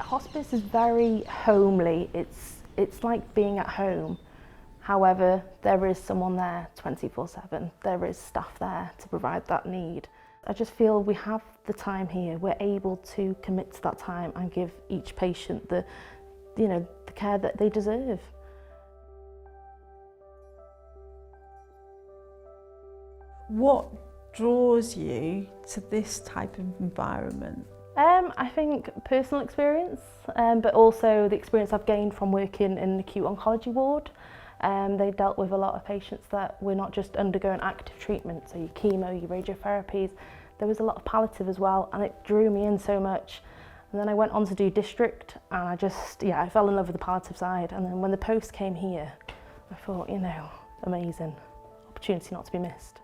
Hospice is very homely. It's like being at home. However, there is someone there 24/7. There is staff there to provide that need. I just feel we have the time here. We're able to commit to that time and give each patient the care that they deserve. What draws you to this type of environment? I think personal experience, but also the experience I've gained from working in an acute oncology ward. They dealt with a lot of patients that were not just undergoing active treatment, so your chemo, your radiotherapies. There was a lot of palliative as well, and it drew me in so much. And then I went on to do district, and I fell in love with the palliative side. And then when the post came here, I thought, amazing, opportunity not to be missed.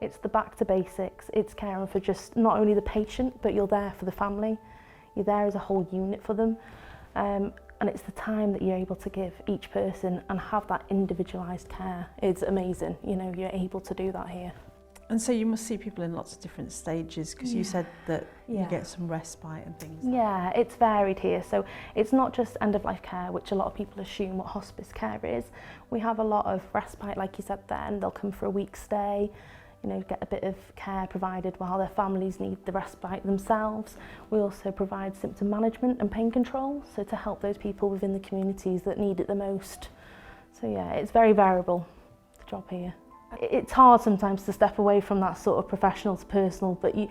It's the back to basics. It's caring for just not only the patient, but you're there for the family. You're there as a whole unit for them. And it's the time that you're able to give each person and have that individualised care. It's amazing, you're able to do that here. And so you must see people in lots of different stages, because you said that you get some respite and things. Yeah, it's varied here. So it's not just end-of-life care, which a lot of people assume what hospice care is. We have a lot of respite, like you said then. They'll come for a week's stay, get a bit of care provided while their families need the respite themselves. We also provide symptom management and pain control, so to help those people within the communities that need it the most. So yeah, it's very variable, the job here. It's hard sometimes to step away from that sort of professional to personal, but you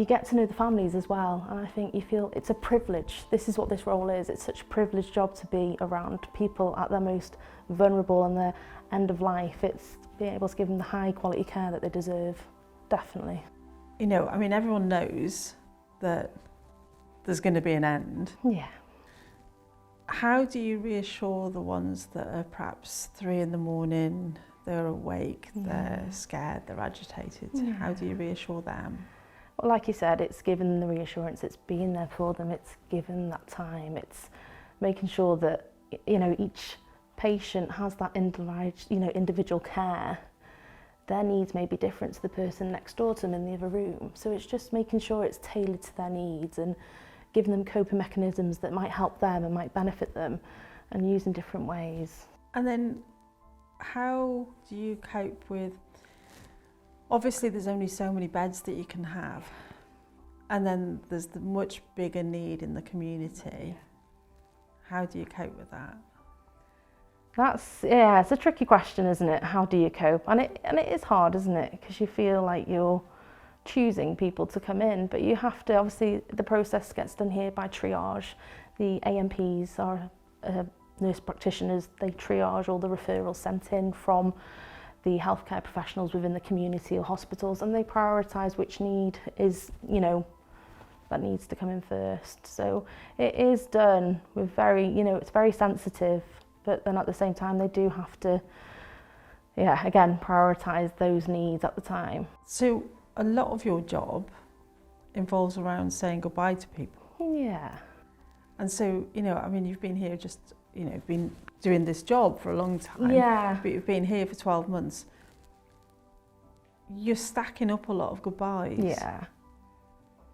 get to know the families as well, and I think you feel it's a privilege. This is what this role is. It's such a privileged job to be around people at their most vulnerable and their end of life. It's being able to give them the high quality care that they deserve, definitely. Everyone knows that there's going to be an end. Yeah. How do you reassure the ones that are perhaps 3 a.m, they're awake, they're scared, they're agitated? How do you reassure them? Well, like you said, it's giving them the reassurance, it's being there for them, it's giving that time, it's making sure that, each patient has that individual care. Their needs may be different to the person next door to them in the other room. So it's just making sure it's tailored to their needs and giving them coping mechanisms that might help them and might benefit them, and using different ways. And then how do you cope with, obviously there's only so many beds that you can have, and then there's the much bigger need in the community. How do you cope with that? It's a tricky question, isn't it? How do you cope? And it is hard, isn't it? Because you feel like you're choosing people to come in, but you have to, obviously the process gets done here by triage. The AMPs are nurse practitioners. They triage all the referrals sent in from the healthcare professionals within the community or hospitals, and they prioritise which need is, that needs to come in first. So it is done with it's very sensitive, but then at the same time they do have to, again, prioritise those needs at the time. So a lot of your job involves around saying goodbye to people. Yeah. And so, you've been here been doing this job for a long time. Yeah. But you've been here for 12 months. You're stacking up a lot of goodbyes. Yeah.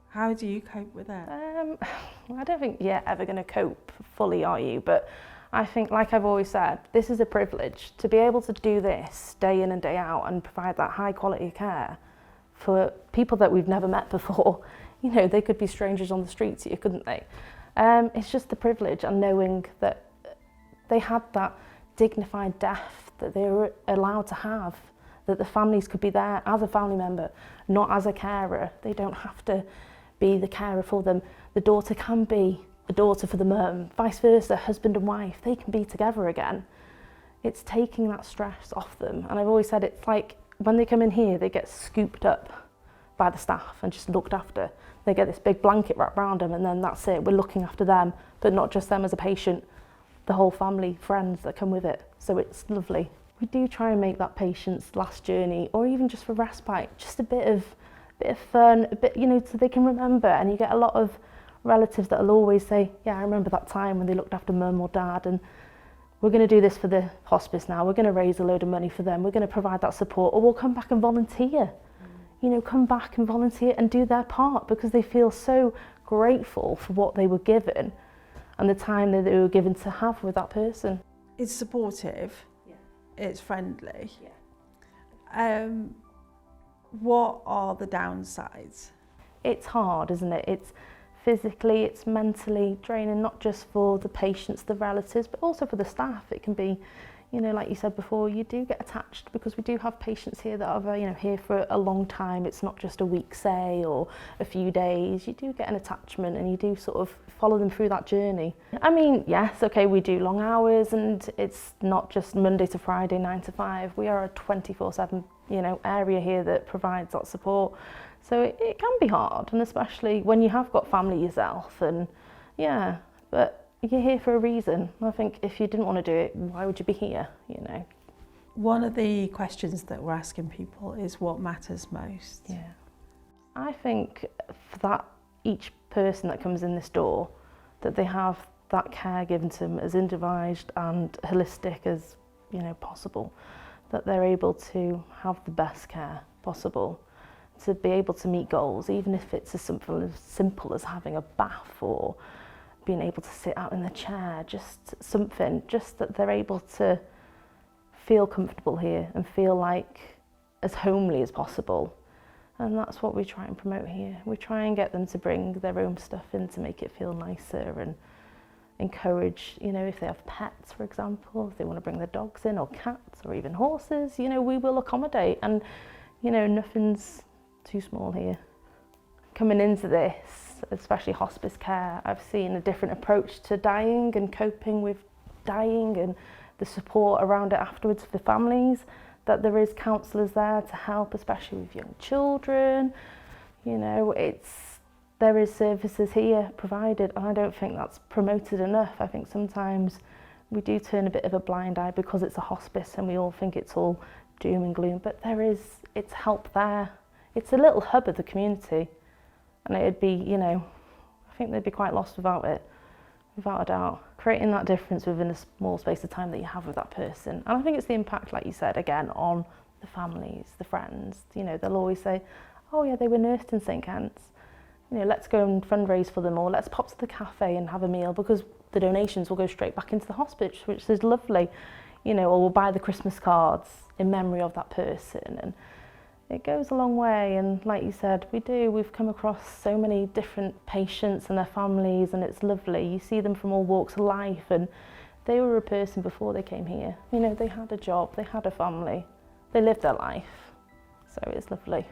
How do you cope with that? I don't think you're ever going to cope fully, are you? But I think, like I've always said, this is a privilege to be able to do this day in and day out and provide that high quality care for people that we've never met before. They could be strangers on the streets here, couldn't they? It's just the privilege and knowing that they had that dignified death that they were allowed to have, that the families could be there as a family member, not as a carer. They don't have to be the carer for them. The daughter can be a daughter for the mum, vice versa, husband and wife, they can be together again. It's taking that stress off them. And I've always said it's like when they come in here, they get scooped up by the staff and just looked after. They get this big blanket wrapped around them, and then that's it. We're looking after them, but not just them as a patient, the whole family, friends that come with it. So it's lovely. We do try and make that patient's last journey, or even just for respite, just a bit of fun, a bit, so they can remember. And you get a lot of relatives that will always say, yeah, I remember that time when they looked after mum or dad, and we're going to do this for the hospice now. We're going to raise a load of money for them. We're going to provide that support, or we'll come back and volunteer. Come back and volunteer and do their part, because they feel so grateful for what they were given and the time that they were given to have with that person. It's supportive, Yeah. it's friendly. Yeah. What are the downsides? It's hard, isn't it? It's physically, it's mentally draining, not just for the patients, the relatives, but also for the staff. It can be, you know, like you said before, you do get attached because we do have patients here that are, you know, here for a long time. It's not just a week, say, or a few days. You do get an attachment and you do sort of follow them through that journey. I mean, yes, okay, we do long hours and it's not just Monday to Friday, 9 to 5. We are a 24/7, you know, area here that provides that support. So it can be hard, and especially when you have got family yourself, and yeah, but you're here for a reason. I think if you didn't want to do it, why would you be here, you know? One of the questions that we're asking people is what matters most. Yeah. I think for that, each person that comes in this door, that they have that care given to them as individualized and holistic as, you know, possible, that they're able to have the best care possible, to be able to meet goals, even if it's as simple as having a bath or being able to sit out in the chair, just something, just that they're able to feel comfortable here and feel like as homely as possible. And that's what we try and promote here. We try and get them to bring their own stuff in to make it feel nicer, and encourage, you know, if they have pets, for example, if they want to bring their dogs in, or cats, or even horses, you know, we will accommodate, and, you know, nothing's too small here. Coming into this, especially hospice care, I've seen a different approach to dying and coping with dying, and the support around it afterwards for the families, that there is counsellors there to help, especially with young children. You know, there is services here provided, and I don't think that's promoted enough. I think sometimes we do turn a bit of a blind eye because it's a hospice and we all think it's all doom and gloom, but it's help there. It's a little hub of the community, and it'd be, you know, I think they'd be quite lost without it, without a doubt. Creating that difference within a small space of time that you have with that person. And I think it's the impact, like you said, again, on the families, the friends. You know, they'll always say, oh yeah, they were nursed in St. Kent's. You know, let's go and fundraise for them, or let's pop to the cafe and have a meal, because the donations will go straight back into the hospice, which is lovely. You know, or we'll buy the Christmas cards in memory of that person. And it goes a long way, and like you said, we've come across so many different patients and their families, and it's lovely. You see them from all walks of life, and they were a person before they came here. You know, they had a job, they had a family, they lived their life, so it's lovely.